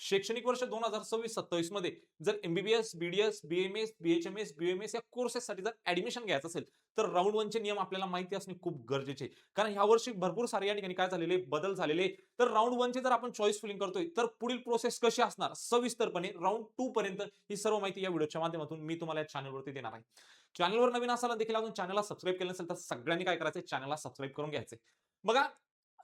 शैक्षणिक वर्ष 2026-27 मध्ये जर MBBS, BDS, BMS, BHMS, BMS या कोर्सेससाठी जर ऍडमिशन घ्यायचं असेल तर राऊंड 1 चे नियम आपल्याला माहिती असणे खूप गरजेचे आहे. कारण ह्या वर्षी भरपूर सारे या ठिकाणी काय झालेले बदल झालेले. तर राऊंड 1 चे जर आपण चॉईस फिलिंग करतोय तर पुढील प्रोसेस कशी असणार सविस्तरपणे राऊंड 2 पर्यंत ही सर्व माहिती या व्हिडिओच्या माध्यमातून मी तुम्हाला या चॅनलवरती देणार आहे. चॅनलवर नवीन असाल देखील अजून चॅनलला सबस्क्राईब केलं नसेल तर सगळ्यांनी काय करायचं चॅनलला सबस्क्राईब करून घ्यायचे. बघा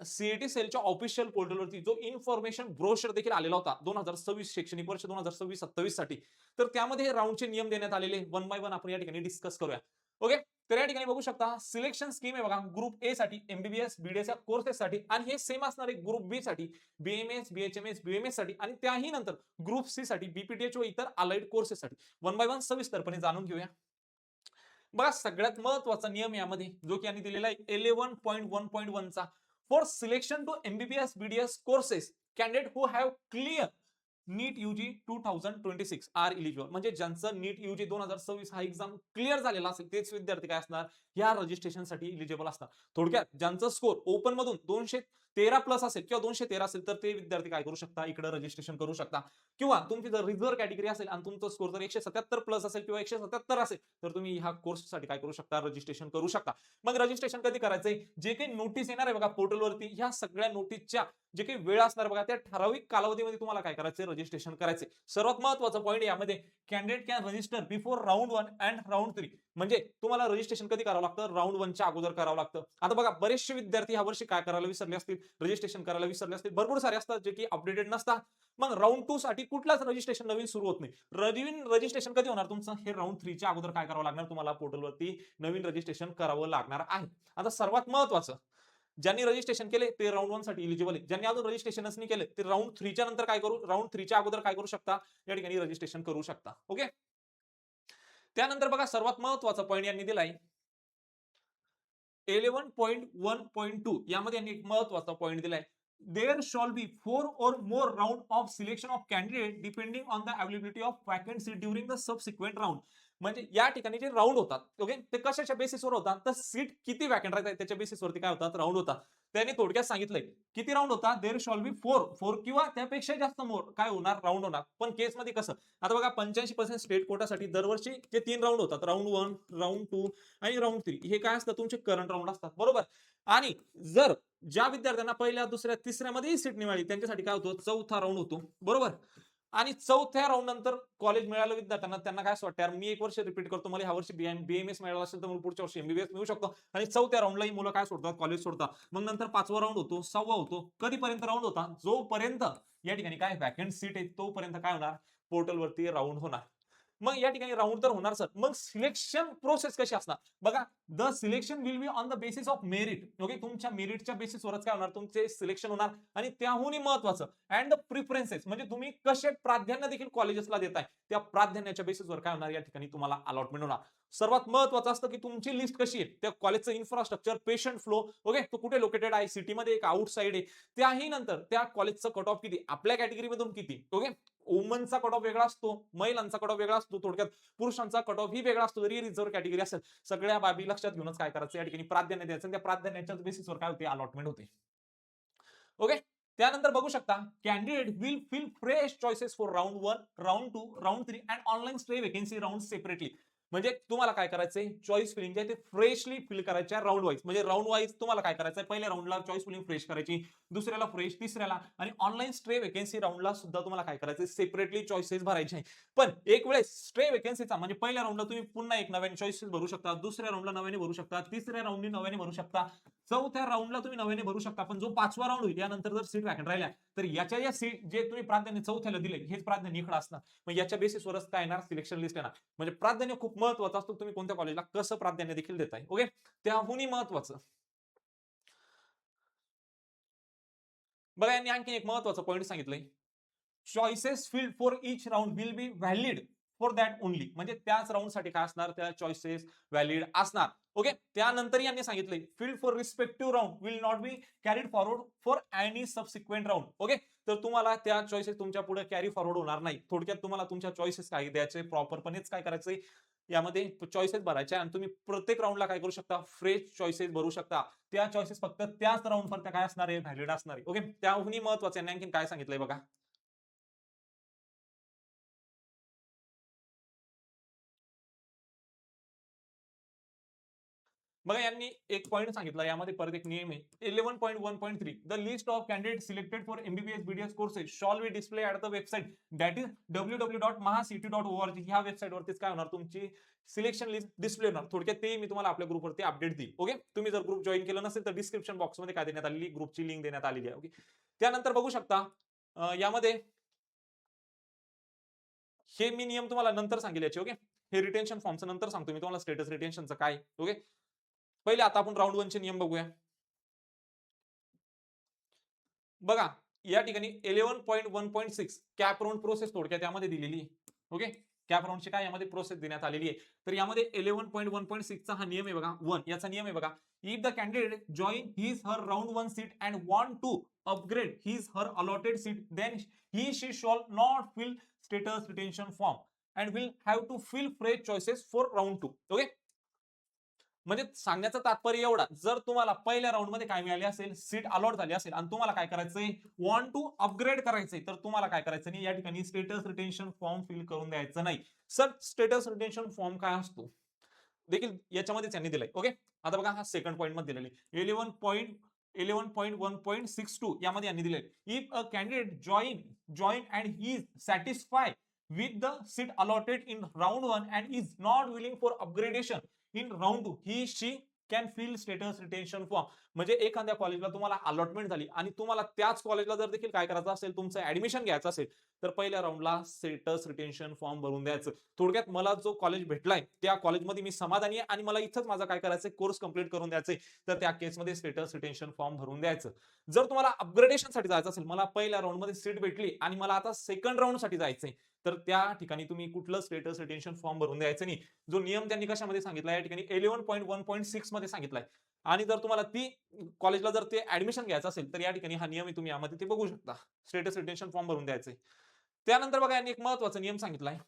सीईटी सेलच्या ऑफिशियल पोर्टलवरती जो इन्फॉर्मेशन ब्रोशर देखील आलेला होता 2026 शैक्षणिक वर्ष 2026-27 साठी. तर त्यामध्ये हे राऊंडचे नियम देण्यात आलेले वन बाय वन आपण या ठिकाणी डिस्कस करूया. ओके, तर या ठिकाणी बघू शकता सिलेक्शन स्कीम आहे बघा ग्रुप ए साठी एमबीबीएस बीडीएस या कोर्सेससाठी आणि हे सेम असणार आहे ग्रुप बी साठी बीएमएस बीएचएमएस बीएमएस साठी आणि त्याही नंतर ग्रुप सी साठी बीपीटीएच व इतर अलाइड कोर्सेससाठी. वन बाय वन सविस्तरपणे जाणून घेऊया. बघा सगळ्यात महत्वाचा नियम यामध्ये जो की यांनी दिलेला आहे 11.1.1 चा for selection to MBBS BDS courses candidate who have clear NEET UG 2026 are eligible. म्हणजे ज्यांचं नीट यूजी 2026 हा एक्झाम क्लिअर झालेला असेल तेच विद्यार्थी काय असणार या रजिस्ट्रेशनसाठी इलिजिबल असणार. थोडक्यात ज्यांचं स्कोर ओपन मधून 213 प्लस असेल किंवा 213 असेल तर ते विद्यार्थी काय करू शकता इकडे रजिस्ट्रेशन करू शकता. किंवा तुमची जर रिझर्व्ह कॅटेगरी असेल आणि तुमचा स्कोर जर 177 प्लस असेल किंवा 177 असेल तर तुम्ही ह्या कोर्ससाठी काय करू शकता रजिस्ट्रेशन करू शकता. मग रजिस्ट्रेशन कधी करायचंय जे काही नोटीस येणार आहे बघा पोर्टलवरती ह्या सगळ्या नोटीसच्या जे काही वेळ असणार बघा त्या ठराविक कालावधीमध्ये तुम्हाला काय करायचंय रजिस्ट्रेशन करायचंय. सर्वात महत्त्वाचा पॉईंट यामध्ये candidate can register before round 1 and round 3. म्हणजे तुम्हाला रजिस्ट्रेशन कधी करावं लागतं राऊंड 1 च्या अगोदर करावं लागतं. आता बघा बरेचसे विद्यार्थी ह्या वर्षी काय करायला विसरले असतील रजिस्ट्रेशन करायला विसरले असतील. भरपूर सारे असतात जे की अपडेटेड नसतात. मग राऊंड 2 साठी कुठलाच रजिस्ट्रेशन नवीन सुरू होत नाही. नवीन रजिस्ट्रेशन कधी होणार तुमचं हे राऊंड 3 च्या अगोदर काय करावं लागणार तुम्हाला पोर्टलवरती नवीन रजिस्ट्रेशन करावं लागणार आहे. आता सर्वात महत्त्वाचं ज्यांनी रजिस्ट्रेशन केले ते राऊंड 1 साठी इलिजिबल आहे. ज्यांनी अजून रजिस्ट्रेशनच नाही केले ते राऊंड 3 च्या नंतर काय करू राऊंड 3 च्या अगोदर काय करू शकता या ठिकाणी रजिस्ट्रेशन करू शकता. ओके, त्यानंतर बघा सर्वात महत्त्वाचा पॉईंट यांनी दिलाय 11.1.2 यामध्ये यांनी एक महत्त्वाचा पॉईंट दिलाय there shall be 4 or more round of selection of candidate depending on the availability of vacant seat during the subsequent round. म्हणजे या ठिकाणी जे राऊंड होतात ओके ते कशाच्या बेसिसवर होतात तर सीट किती वॅकंट राहतात त्याच्या बेसिसवरती काय होतात राऊंड होतात. त्यांनी थोडक्यात सांगितलंय किती राऊंड होता देअर शॉल बी 4 किंवा त्यापेक्षा जास्त मोर काय होणार राऊंड होणार. पण केस मध्ये कसं आता बघा 85% स्टेट कोटासाठी दरवर्षी जे 3 राऊंड होतात राऊंड 1 राऊंड 2 आणि राऊंड 3 हे काय असतं तुमचे करंट राऊंड असतात बरोबर. आणि जर ज्या विद्यार्थ्यांना पहिल्या दुसऱ्या तिसऱ्या मध्ये सीट नाही मिळाली त्यांच्यासाठी काय होतो चौथा राऊंड होतो बरोबर. आणि चौथ्या राऊंड नंतर कॉलेज मिळालं विद्यार्थ्यांना त्यांना काय वाटतं यार मी एक वर्ष रिपीट करतो मला ह्या वर्षी बीएमएस मिळाला असेल तर मला पुढच्या वर्षी एमबीबीएस मिळू शकतो. आणि चौथ्या राऊंडलाही मुलं काय सोडतात कॉलेज सोडतात. मग नंतर 5वा राऊंड होतो 6वा होतो कधीपर्यंत राऊंड होता जोपर्यंत या ठिकाणी काय वॅकंट सीट आहे तोपर्यंत काय होणार पोर्टलवरती राऊंड होणार. मग या ठिकाणी राऊंड तर होणार सर मग सिलेक्शन प्रोसेस कशी असणार बघा the selection will be on the basis of merit. Okay, तुमच्या मेरिटच्या बेसिसवरच काय होणार तुमचे सिलेक्शन होणार. आणि त्याहूनही महत्वाचं अँड द प्रिफरन्सेस म्हणजे तुम्ही कसे प्राधान्य देखील कॉलेजेसला देताय त्या प्राधान्याच्या बेसिसवर काय होणार या ठिकाणी तुम्हाला अलॉटमेंट होणार. सर्वात महत्वाचं असतं की तुमची लिस्ट कशी आहे त्या कॉलेजचं इन्फ्रास्ट्रक्चर पेशंट फ्लो ओके तो कुठे लोकेटेड आहे सिटी मध्ये एक आउटसाइड आहे. त्याही नंतर त्या कॉलेजचं कट ऑफ किती आपल्या कॅटेगरीमधून किती ओके वुमनचा कट ऑफ वेगळा असतो महिलांचा कट ऑफ वेगळा असतो थोडक्यात पुरुषांचा कट ऑफ ही वेगळा असतो जरी रिझर्व्ह कॅटेगरी असेल. सगळ्या बाबी लक्षात घेऊनच काय करायचं या ठिकाणी प्राधान्य द्यायचं त्या प्राधान्याच्या बेसिसवर काय होते अलॉटमेंट होते. ओके, त्यानंतर बघू शकता candidate will fill fresh choices for round 1 round 2 round 3 and online stay vacancy round separately. म्हणजे तुम्हाला काय करायचंय चॉईस फिलिंग जे आहे ते फ्रेशली फिल करायच्या राऊंड वाईज. म्हणजे राऊंड वाईज तुम्हाला काय करायचंय पहिल्या राऊंडला चॉईस फिलिंग फ्रेश करायची दुसऱ्याला फ्रेश तिसऱ्याला आणि ऑनलाईन स्टे वेकेन्सी राऊंडला सुद्धा तुम्हाला काय करायचंय सेपरेटली चॉईसेस भरायचे. पण एक वेळेस स्टे वेकेन्सीचा म्हणजे पहिल्या राऊंडला तुम्ही पुन्हा एक नव्याने चॉईसेस भरू शकता दुसऱ्या राऊंडला नव्याने भरू शकता तिसऱ्या राऊंडनी नव्याने भरू शकता चौथ्या राऊंडला तुम्ही नव्याने भरू शकता. पण जो 5वा राऊंड होईल यानंतर जर सीट वॅकंट राहिल्या तर याच्या या सीट जे तुम्ही प्राधान्य चौथ्याला दिले हेच प्राधान्य इकडे असणार. मग याच्या बेसिसवरच काय येणार सिलेक्शन लिस्ट येणार. म्हणजे प्राधान्य खूप महत्वाचं असतं तुम्ही कोणत्या कॉलेजला कसं प्राधान्य देखील देताय. ओके, त्याहूनही महत्वाचं बघा यांनी आणखी एक महत्वाचं पॉईंट सांगितलंय choices field for each round will be valid for that only. म्हणजे त्याच राऊंड साठी काय असणार त्या चॉईसेस व्हॅलिड असणार. ओके, त्यानंतर यांनी सांगितलंय field for respective round will not be carried forward for any subsequent round. Okay, तर तुम्हाला त्या चॉईसेस तुमच्या पुढे कॅरी फॉरवर्ड होणार नाही. थोडक्यात तुम्हाला तुमच्या चॉईसेस काय द्यायचे प्रॉपरपणेच काय करायचंय यामध्ये चॉईसेस भरायचे आणि तुम्ही प्रत्येक राऊंडला काय करू शकता फ्रेश चॉईसेस भरू शकता. त्या चॉईसेस फक्त त्याच राऊंड फक्त काय असणार आहे व्हॅलिड असणार आहे. ओके, त्याहूनही महत्वाचं आणखी काय सांगितलंय बघा बघा यांनी एक पॉईंट सांगितला, यामध्ये परत एक नियम आहे 11.1.3 the list of candidate selected for MBBS BDS courses shawl B display at the website that is www.mahacity.org. ह्या वेबसाईट वरतीच काय होणार, तुमची सिलेक्शन लिस्ट डिस्प्ले होणार. थोडक्यात ते मी तुम्हाला आपल्या ग्रुपवरती अपडेट देईल. ओके, तुम्ही जर ग्रुप जॉईन केलं नसेल तर डिस्क्रिप्शन बॉक्समध्ये काय देण्यात आलेली, ग्रुपची लिंक देण्यात आलेली आहे. ओके, त्यानंतर बघू शकता यामध्ये हे मी नियम तुम्हाला नंतर सांगेल याचे. ओके, हे रिटेन्शन फॉर्मचं नंतर सांगतो मी तुम्हाला, स्टेटस रिटेन्शनचं काय. ओके, पहिले आता आपण राऊंड 1 चे नियम बघूया. बघा या ठिकाणी 11.1.6 कॅप राऊंड प्रोसेस थोडक्यात यामध्ये दिलेली. ओके, कॅप राऊंडची काय यामध्ये प्रोसेस देण्यात आलेली आहे. तर यामध्ये 11.1.6 चा हा नियम आहे बघा, 1 याचा नियम आहे बघा. If the candidate join his her round 1 seat and want to upgrade his her allotted seat then he she shall not fill status retention form and will have to fill fresh choices for round 2. Okay, म्हणजे सांगण्याचं तात्पर्य एवढा, जर तुम्हाला पहिल्या round मध्ये काय मिळाले असेल, सीट अलॉट झाली असेल आणि तुम्हाला काय करायचंय, वॉन्ट टू अपग्रेड करायचंय, तर तुम्हाला काय करायचं नाही, या ठिकाणी स्टेटस रिटेन्शन फॉर्म फिल करून द्यायचं नाही. सर स्टेटस रिटेन्शन फॉर्म काय असतो देखील याच्यामध्येच यांनी दिलंय. ओके, आता बघा हा सेकंड पॉईंट मध्ये दिलेली 11.1.62 यामध्ये यांनी दिले, if a candidate join and he is satisfy with the seat allotted in round 1 and is not willing for upgradation in round 2 he she can fill status retention form. म्हणजे एखाद्या कॉलेजला तुम्हाला allotment झाली आणि तुम्हाला त्याच कॉलेजला जर देखील काय करायचं असेल, तुमचं ऍडमिशन घ्यायचं असेल, तर पहिल्या राऊंडला स्टेटस रिटेन्शन फॉर्म भरून द्यायचं. थोडक्यात मला जो कॉलेज भेटलाय त्या कॉलेजमध्ये मी समाधानी आहे आणि मला इथंच माझा काय करायचंय, कोर्स कंप्लीट करून द्यायचंय, तर त्या केसमध्ये स्टेटस रिटेन्शन फॉर्म भरून द्यायचं. जर तुम्हाला अपग्रेडेशन साठी जायचं असेल, मला पहिल्या राऊंड मध्ये सीट भेटली आणि मला आता सेकंड राऊंड साठी जायचंय, तर त्या ठिकाणी तुम्ही कुठलं स्टेटस रिटेन्शन फॉर्म भरून द्यायचं नाही. जो नियम त्यांनी कशामध्ये सांगितला, या ठिकाणी 11.1.6 मध्ये सांगितलाय. आणि जर तुम्हाला ती कॉलेजला जर ते ऍडमिशन घ्यायचं असेल, तर या ठिकाणी हा नियम तुम्ही यामध्ये ते बघू शकता, स्टेटस रिटेन्शन फॉर्म भरून द्यायचे. त्यानंतर बघा यांनी एक महत्त्वाचा नियम सांगितलाय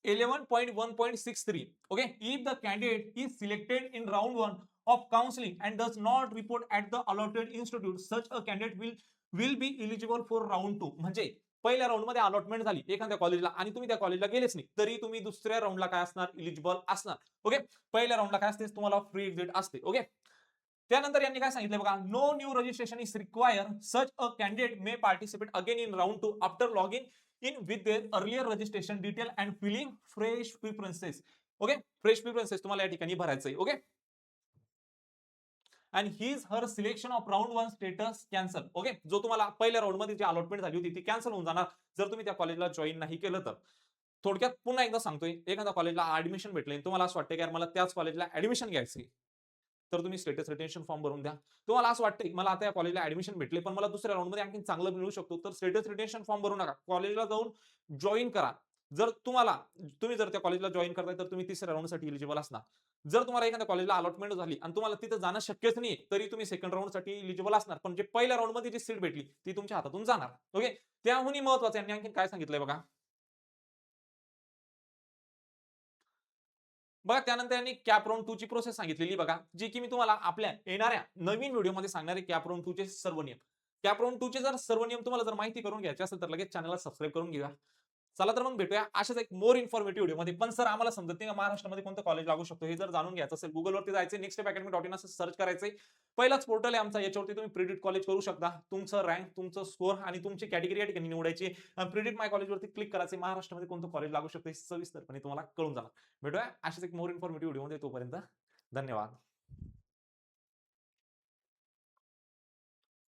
11.1.63. Okay, if the candidate is selected in round 1 of counseling and does not report at the allotted institute, such a candidate will be eligible for round 2. म्हणजे पहिल्या राऊंड मध्ये अलॉटमेंट झाली एखाद्या कॉलेजला आणि तुम्ही त्या कॉलेजला गेलेच नाही, तरी तुम्ही दुसऱ्या राऊंडला काय असणार, इलिजिबल असणार. ओके, पहिल्या राऊंडला काय असते, तुम्हाला फ्री एक्झिट असते. ओके, त्यानंतर यांनी काय सांगितलं बघा, no new registration is require, such a candidate may participate again in round 2 after logging in with their earlier registration detail and filling fresh preferences. Okay, fresh preferences तुम्हाला या ठिकाणी भरायचंय. Okay, and his her selection of round 1 status cancel. Okay, जो तुम्हाला पहिल्या round मध्ये जी allotment झाली होती ती कॅन्सल होऊन जाणार जर तुम्ही त्या कॉलेजला जॉईन नाही केलं तर. थोडक्यात पुन्हा एकदा सांगतोय, एखाद्या कॉलेजला ऍडमिशन भेटले, तुम्हाला असं वाटतं की यार मला त्याच कॉलेजला ऍडमिशन घ्यायचंय, तर तुम्ही स्टेटस रिटेन्शन फॉर्म भरून द्या. तुम्हाला असं वाटतं मला आता या कॉलेजला ऍडमिशन भेटले पण मला दुसऱ्या राऊंड मध्ये आणखी चांगलं मिळू शकतो, तर स्टेटस रिटेन्शन फॉर्म भरू नका, कॉलेजला जाऊन जॉईन करा. जर तुम्ही जर त्या कॉलेजला जॉईन करताय तर तुम्ही तिसऱ्या राऊंड साठी इलिजिबल असणार. जर तुम्हाला एखाद्या कॉलेजला अलॉटमेंट झाली आणि तुम्हाला तिथे जाणं शक्यच नाही, तरी तुम्ही सेकंड राऊंड साठी इलिजिबल असणार, पण जे पहिल्या राऊंड मध्ये जी सीट भेटली ती तुमच्या हातातून जाणार. ओके, त्याहूनही महत्वाचं यांनी आणखी काय सांगितलंय बघा. बघा त्यानंतर यांनी कॅप राऊंड 2 ची प्रोसेस सांगितलेली बघा, जी की मी तुम्हाला आपल्या येणाऱ्या नवीन व्हिडिओमध्ये सांगणार आहे. कॅप राऊंड 2 चे सर्व नियम, कॅप राऊंड 2 चे जर सर्व नियम तुम्हाला जर माहिती करून घ्यायचे असेल तर लगेच चॅनलला सबस्क्राईब करून घ्या. चला तर मग भेटूया अशाच एक मोर इन्फॉर्मेटिव्ह व्हिडिओमध्ये. पण सर आम्हाला समजत नाही महाराष्ट्रामध्ये कोणतं कॉलेज लागू शकतो, हे जर जाणून घ्यायचं असेल गुगल वरती जायचं, nextstepacademy.in असं सर्च करायचंय. पहिलाच पोर्टल आहे आमचा, याच्यावरती तुम्ही प्रिडिक्ट कॉलेज करू शकता. तुमचं रँक, तुमचं स्कोर आणि तुमची कॅटेगरी या ठिकाणी निवडायची. प्रिडिक्ट माय कॉलेजवरती क्लिक करायचं, महाराष्ट्रामध्ये कोणतं कॉलेज लागू शकतं हे सविस्तरपणे तुम्हाला कळून जाणार. भेटूया अशाच एक मोर इन्फॉर्मेटिव्ह व्हिडिओमध्ये. तोपर्यंत धन्यवाद.